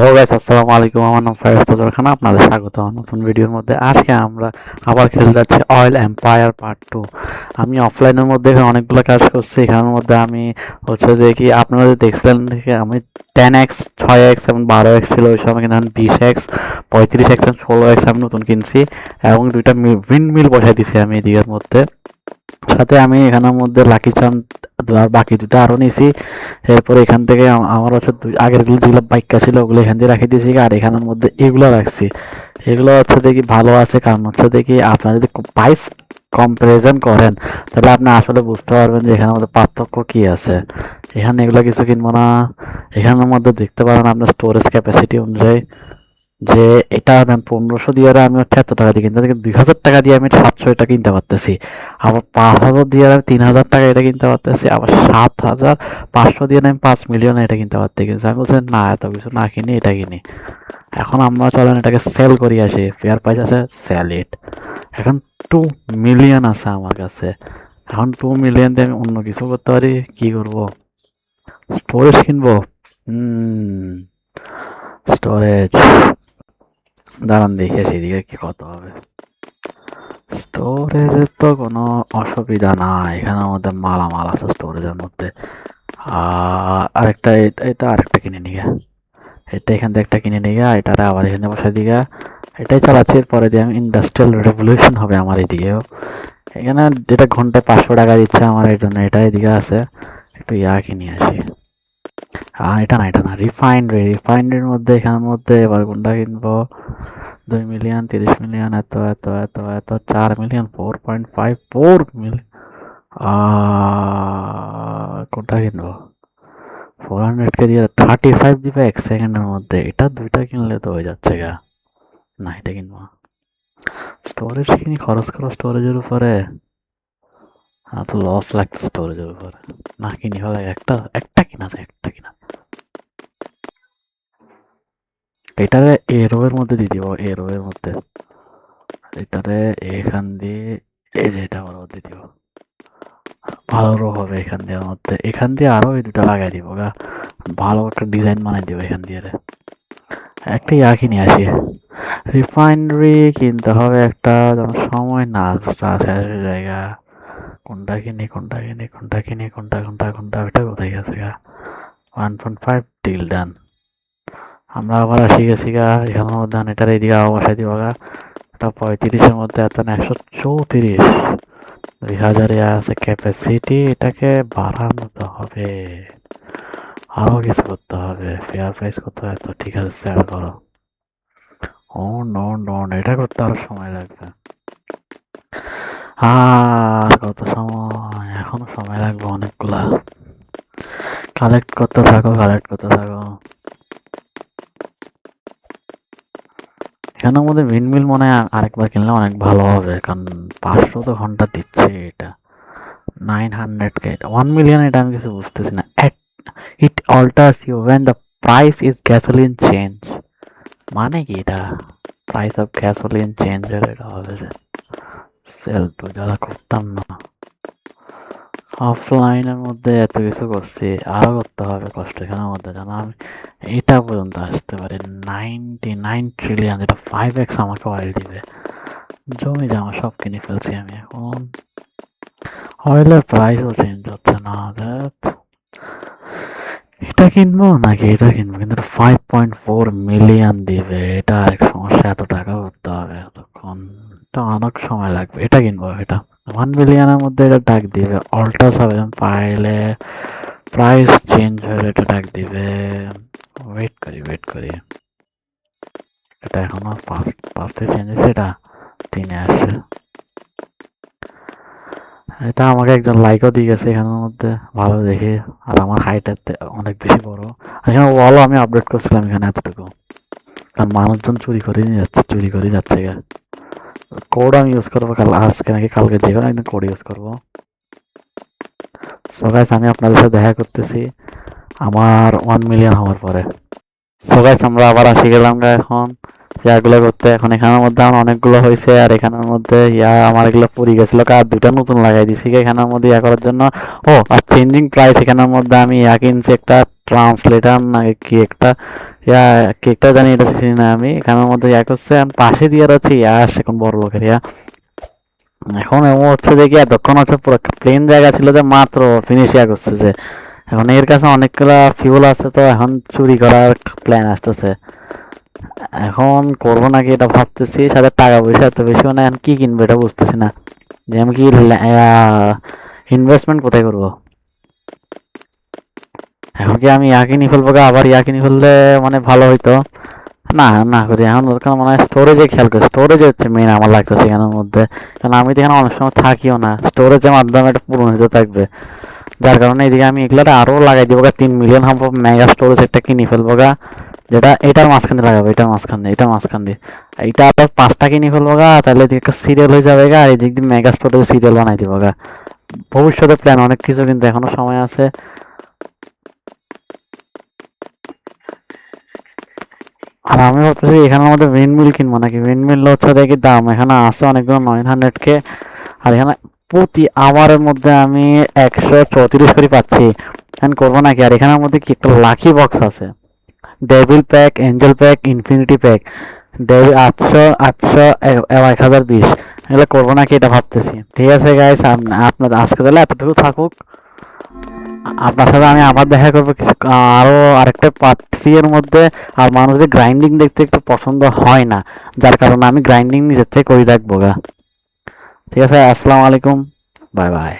Guys, আসসালামু আলাইকুম। আমার নাম ফায়াজ খান, আপনাদের স্বাগত আমার নতুন ভিডিওর মধ্যে। আজকে আমরা আবার খেলতে যাচ্ছি অয়েল এম্পায়ার পার্ট 2। আমি অফলাইনের মধ্যে এখানে অনেকগুলো কাজ করছি। এখানের মধ্যে আমি হচ্ছে দেখি আপনারা যে দেখছিলেন দেখে আমি 10x 6x এবং 12x ছিল ওই সময়, কিন্তু আমি 20x 35x এবং 16x আমি নতুন কিনছি এবং দুইটা উইন্ড মিল বসাই দিছি আমি এদিকের মধ্যে। সাথে আমি এখানের মধ্যে লাকি চান আর বাকি দুটো আরো নিয়েছি। এরপরে এখান থেকে আমার হচ্ছে আগের যেগুলো বাইকটা ছিল ওগুলো এখান দিয়ে রাখি দিয়েছি, আর এখানের মধ্যে এগুলো রাখছি। এগুলো হচ্ছে দেখি ভালো আছে, কারণ হচ্ছে দেখি আপনারা যদি প্রাইস কম্পারিজন করেন তাহলে আপনি আসলে বুঝতে পারবেন যে এখানের মধ্যে পার্থক্য কি আছে। এখানে এগুলো কিছু কিনবো না। এখানের মধ্যে দেখতে পারেন আপনার স্টোরেজ ক্যাপাসিটি অনুযায়ী যে এটা দেন 1500 দিয়ে আমি হচ্ছে এত টাকা দিয়ে কিনতে, 2000 টাকা দিয়ে আমি 700 এটা কিনতে পারতেছি। আবার 5000 দিয়ে আমি 3000 টাকা এটা কিনতে পারতেছি। আবার 7500 দিয়ে আমি 5 মিলিয়ন এটা কিনতে পারতেছি। কিন্তু আমি বলছি না, এত কিছু না কিনি, এটা কিনি। এখন আমরা চলেন এটাকে সেল করি আসি। ফেয়ার প্রাইস আছে, সেল ইট। এখন 2 মিলিয়ন আছে আমার কাছে। এখন 2 মিলিয়ন দিয়ে আমি অন্য কিছু করতে পারি। কি করব? স্টোরেজ কিনবো। স্টোরেজ, দাঁড়ান দেখে সেদিকে কি কত হবে। স্টোরেজের তো কোনো অসুবিধা নাই, এখানের মধ্যে মালামাল আছে স্টোরেজের মধ্যে। আরেকটা এটা আরেকটা কিনে নিগা। এটা এখান থেকে একটা কিনে নিগা, এটারে আবার এখানে বসাই দিগা। এটাই চালাচ্ছি। এরপরে দিয়ে আমি ইন্ডাস্ট্রিয়াল রেভলিউশন হবে আমার এদিকেও। এখানে যেটা ঘন্টায় 500 টাকা দিচ্ছে আমার, এই জন্য এটা এদিকে আছে। একটু কিনে আসি। এটা না রিফাইন্ডের মধ্যে এখানের মধ্যে এবার কোনটা কিনবো? 2 মিলিয়ন, 30 মিলিয়ন, এত এত এত এত 4 মিলিয়ন, 4.54 মিলিয়ন। কোনটা কিনবো? 400 কে দিয়ে 35 দিবে 1 সেকেন্ডের মধ্যে। এটা দুইটা কিনলে তো হয়ে যাচ্ছে গা। না, এটা কিনবো। স্টোরেজ কিনি, খরচ করো স্টোরেজের উপরে। তো লস লাগছে স্টোরেজের উপরে। না কিনি, হলে একটা একটা কিনা যায়, একটা কিনা। এটারে এরোয়ের মধ্যে দিয়ে দিব, এরোয়ের মধ্যে। এটারে এখান দিয়ে এই যে এটা আবার দিয়ে দিব। ভালো হবে এখান দিয়ে মধ্যে, এখান দিয়ে আরো এই দুটো লাগাই দিব গা। ভালো একটা ডিজাইন বানাই দিব এখান দিয়ে। একটা কিনে আসি। রিফাইনারি কিনতে হবে একটা, যেন সময় না আছে জায়গা। কোনটা ওইটা কোথায় গেছে গা? 1.5 ডিল ডান। আমরা আবার আসি গেছি গা। এখানের মধ্যে এটার এইদিকে আবার বসাই দিব গা। এটা 35-এর মধ্যে এত না 134। 2000 আছে ক্যাপাসিটি, এটাকে বাড়ানো হবে। আরো কিছু করতে হবে। ফেয়ার প্রাইস কত? এত ঠিক আছে, সেল করো। ও নো নো, এটা করতে আরো সময় লাগবে। আর কত সময়? এখনো সময় লাগবে অনেকগুলা। কালেক্ট করতে থাকো। এখানের মধ্যে উইন্ডমিল মনে হয় আরেকবার কিনলে অনেক ভালো হবে, কারণ 500 তো ঘন্টা দিচ্ছে এটা। 900 কে 1 মিলিয়ন, এটা আমি কিছু বুঝতেছি না। It alters you when the price is gasoline change. মানে কি এটা? প্রাইস অফ গ্যাসোলিন চেঞ্জ এটা হবে যে সেল তো যারা করতাম না। অফলাইনের মধ্যে এত কিছু করছি, আরো করতে হবে কষ্ট এখানের মধ্যে, যেন আমি এটা পর্যন্ত আসতে পারি। 99 ট্রিলিয়ন, এটা 5x আমাকে অয়েল দিবে। জমি জামা সব কিনে ফেলছি আমি এখন। অয়েলের প্রাইসও চেঞ্জ হচ্ছে না। এটা কিনবো নাকি এটা কিনবো? কিন্তু 5.4 মিলিয়ন দিবে, এটা আরেক সমস্যা। এত টাকা করতে হবে এতক্ষণ, তো অনেক সময় লাগবে। এটা কিনবো। এটা 1 মিলিয়নের মধ্যে এটা ডাক দিবে। অল্টাস হবে পাইলে, প্রাইস চেঞ্জ হলে এটা ডাক দিবে। ওয়েট করি। এটা এখনো পাঁচতে চেঞ্জ হয়েছে, এটা 3-এ আসছে। এটা আমাকে একজন লাইকও দিয়ে গেছে এখানের মধ্যে, ভালো দেখে। আর আমার হাইট অনেক বেশি বড়। এখানে ওয়ালও আমি আপডেট করছিলাম এখানে এতটুকু, কারণ মানুষজন চুরি করে যাচ্ছে কোড আমি ইউজ করবো কাল, আজকে নাকি কালকে, যে কোনো একদিন কোড ইউজ করবো। সো গাইস, আমি আপনাদের সাথে দেখা করতেছি আমার 1 মিলিয়ন হওয়ার পরে। সো গাইস, আমরা আবার আসি গেলাম এখন ইয়াগুলো করতে। এখন এখানের মধ্যে আমার অনেকগুলো হয়েছে, আর এখানের মধ্যে আমার এগুলো পুরি গেছিল, আর দুইটা নতুন লাগাই দিছি এখানের মধ্যে করার জন্য। ও আর চেঞ্জিং প্রাইস, এখানের মধ্যে আমি কিনছি একটা ট্রান্সলেটার না কি একটা ইয়া কেকটা জানি এটা চিনি না আমি, এখানের মধ্যে ইয়া করছে আর পাশে দিয়ে রয়েছে ইয়াস এখন বড় লোকের ইয়া। এখন এমন হচ্ছে দেখি এতক্ষণ হচ্ছে পুরো প্লেন জায়গা ছিল যে মাত্র ফিনিশ ইয়া করছে যে, এখন এর কাছে অনেকগুলা ফিউল আছে তো এখন চুরি করার প্ল্যান আসতেছে। এখন করবো নাকি এটা ভাবতেছি, সাথে টাকা পয়সা এত বেশি না, এখন কি কিনবো এটা বুঝতেছি না যে আমি কি ইনভেস্টমেন্ট কোথায় করবো। এখন কি আমি ইয়া কিনে ফেলবো গা, আবার ইয়া কিনে ফেললে মানে ভালো হইতো। না না করি এখন ওখানে মনে হয় স্টোরেজে খেয়াল করি, স্টোরেজে হচ্ছে মেইন আমার লাগতেছে এখানের মধ্যে, কারণ আমি তো এখানে অনেক সময় থাকিও না, স্টোরেজের মাধ্যমে এটা পূরণ হতে থাকবে। যার কারণে এদিকে আমি এগুলাটা আরো লাগাই দিব গা, 3 মিলিয়ন সম্ভব মেগা স্টোরেজ একটা কিনে ফেলবো গা, যেটা এটার মাঝখানে লাগাবো, এটার মাঝখান দিয়ে, এটার মাঝখান দিয়ে এইটা আবার 5টা কিনে ফেলবো গা, তাহলে এদিকে একটা সিরিয়াল হয়ে যাবে গা, আর এদিক দিয়ে মেগা স্টোরেজ সিরিয়াল বানাই দিব গা। ভবিষ্যতে প্ল্যান অনেক কিছু, কিন্তু এখনো সময় আছে। আর আমি ভাবতেছি এখানের মধ্যে উইন্ডমিল কিনবো নাকি, উইন্ডমিল হচ্ছে দেখি দাম এখানে আছে অনেকগুলো 900K, আর এখানে প্রতি আওয়ারের মধ্যে আমি 134 করে পাচ্ছি। এখন করবো নাকি, আর এখানের মধ্যে কি একটা লাকি বক্স আছে, devil pack, Angel pack, infinity pack, devil 800 1020, এগুলো করবো নাকি এটা ভাবতেছি। ঠিক আছে গাইস, আপনার আজকে তাহলে এতটুকু থাকুক, আপনার সাথে আমি আবার দেখা করবো কিছু আরো আরেকটা পার্ট 3 এর মধ্যে। আর মানুষদের গ্রাইন্ডিং দেখতে একটু পছন্দ হয় না, যার কারণে আমি গ্রাইন্ডিং নিজের থেকে করে রাখবো গা। ঠিক আছে, আসসালামু আলাইকুম, বাই বাই।